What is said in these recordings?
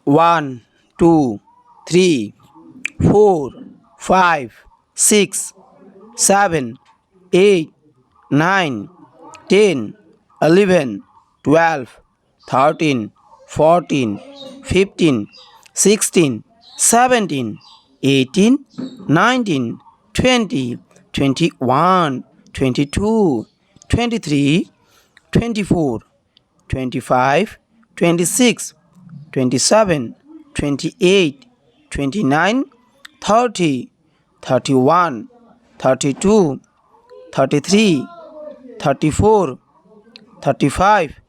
1 2 3 4 5 6 7 8 9 10 11 12 13 14 15 16 17 18 19 20 21 22 23 24 25 26 27 28 29 30 31 32 33 34 35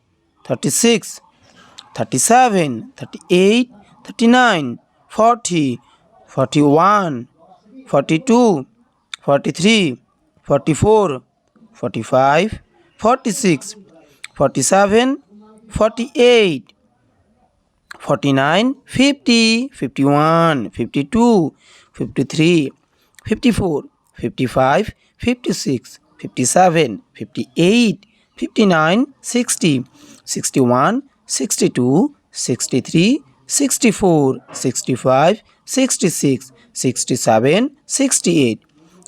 36 37 38 39 40 41 42 43 44 45 46 47 48 49 50 51 52 53 54 55 56 57 58 59 60 61 62 63 64 65 66 67 68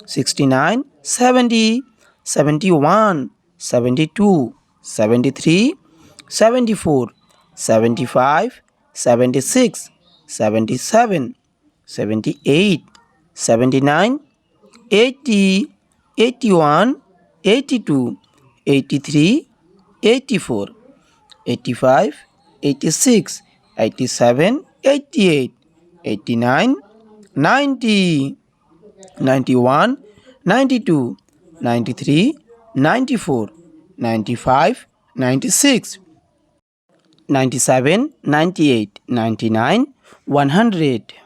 69 70 71 72 73 74 75 76 77 78 79 80 81 82 83 84 85 86 87 88 89 90 91 92 93 94 95 96 97 98 99 100